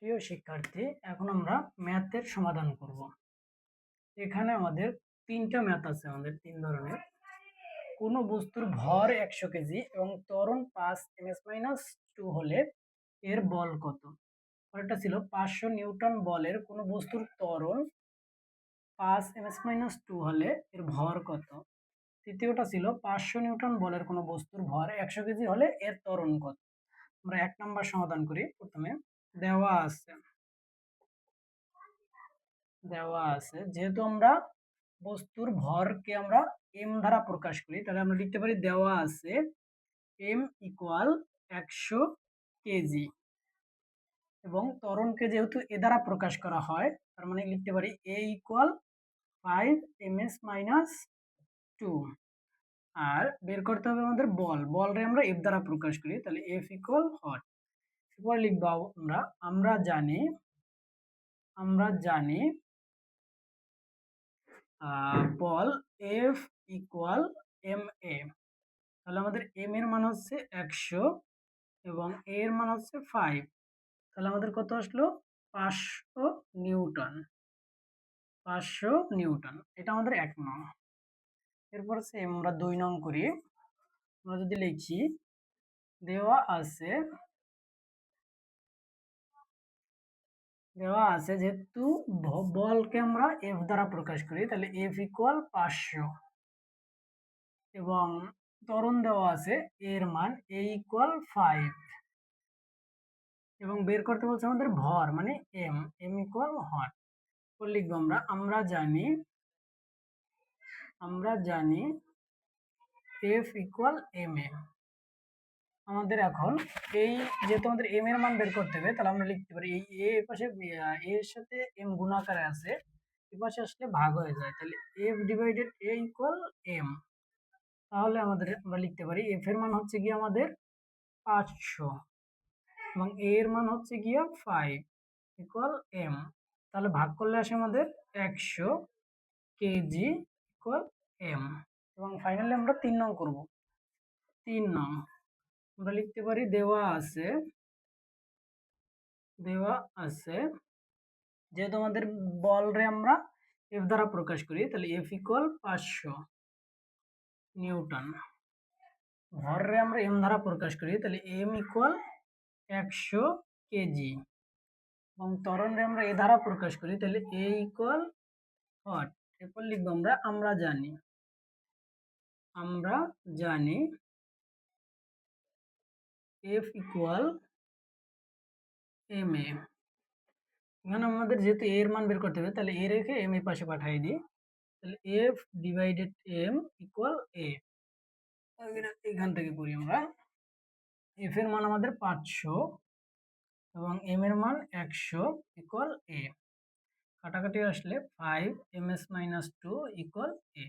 প্রিয় শিক্ষার্থী, এখন আমরা ম্যাথের সমাধান করব। এখানে আমাদের তিনটা ম্যাথ আছে, আমাদের তিন ধরনের। কোনো বস্তুর ভর 100 কেজি এবং ত্বরণ 5 ms-2 হলে এর বল কত? পরেরটা ছিল 500 নিউটন বলের কোনো বস্তুর ত্বরণ 5 ms-2 হলে এর ভর কত? তৃতীয়টা ছিল 500 নিউটন বলের কোনো বস্তুর ভর 100 কেজি হলে এর ত্বরণ কত? আমরা 1 নাম্বার সমাধান করি। প্রথমে দেওয়া আছে যেহেতু আমরা বস্তুর ভরকে আমরা এম দ্বারা প্রকাশ করি, তাহলে আমরা লিখতে পারি দেওয়া আছে এম ইকুয়াল 100 কেজি এবং ত্বরণকে যেহেতু এ দ্বারা প্রকাশ করা হয়, তার মানে লিখতে পারি এ ইকুয়াল 5 ms-2। আর বের করতে হবে আমাদের বলরে আমরা এফ দ্বারা প্রকাশ করি, তাহলে এফ ইকুয়াল হট। এরপর লিখবো আমরা জানি বল এফ ইকুয়াল এম এ। তাহলে আমাদের এম এর মান হচ্ছে 100 এবং এ এর মান হচ্ছে 5। তাহলে আমাদের কত আসলো? 500 নিউটন। 500 নিউটন, এটা আমাদের 1 নং। এরপর হচ্ছে আমরা 2 নং করি। আমরা যদি লিখি দেওয়া আছে যেহেতু বলকে আমরা এফ দ্বারা প্রকাশ করি, তাহলে এফ ইকুয়াল 500 এবং ত্বরণ দেওয়া আছে এর মান এ ইকুয়াল 5 এবং বের করতে বলছে আমাদের ভর মানে এম ইকুয়াল হট। লিখবো আমরা জানি এফ ইকুয়াল এম এ। আমাদের এখন এই যেহেতু আমাদের এম এর মান বের করতে হবে, তাহলে আমরা লিখতে পারি এই এ পাশে এর সাথে এম গুণ আকারে আছে, এই পাশে আসলে ভাগ হয়ে যায়, তাহলে এফ ডিভাইডেড এ ইকুয়াল এম। তাহলে আমরা লিখতে পারি এফ এর মান হচ্ছে গিয়ে আমাদের 500 এবং এ এর মান হচ্ছে গিয়ে 5 ইকুয়াল এম। তাহলে ভাগ করলে আসে আমাদের 100 কেজি ইকুয়াল এম। এবং ফাইনালি আমরা 3 নং করব। 3 নং আমরা লিখতে পারি দেওয়া আছে যেহেতু আমাদের বলরে আমরা এফ দ্বারা প্রকাশ করি, তাহলে এফ ইকুয়াল 500 নিউটন। ভররে আমরা এম দ্বারা প্রকাশ করি, তাহলে এম ইকুয়াল 100 কেজি এবং ত্বরণরে আমরা এ দ্বারা প্রকাশ করি, তাহলে এ ইকুয়াল হট। এরপর লিখবো আমরা জানি এফ ইকুয়াল এম এ। এখানে আমাদের যেহেতু এ এর মান বের করতে হবে, তাহলে এ রেখে এম এর পাশে পাঠিয়ে দিই, তাহলে এফ ডিভাইডেড এম ইকুয়াল এ। এখান থেকে করি আমরা এফ এর মান আমাদের 500 এবং এম এর মান 100 ইকুয়াল এ। কাটাকাটি আসলে 5 ms-2 ইকুয়াল এ।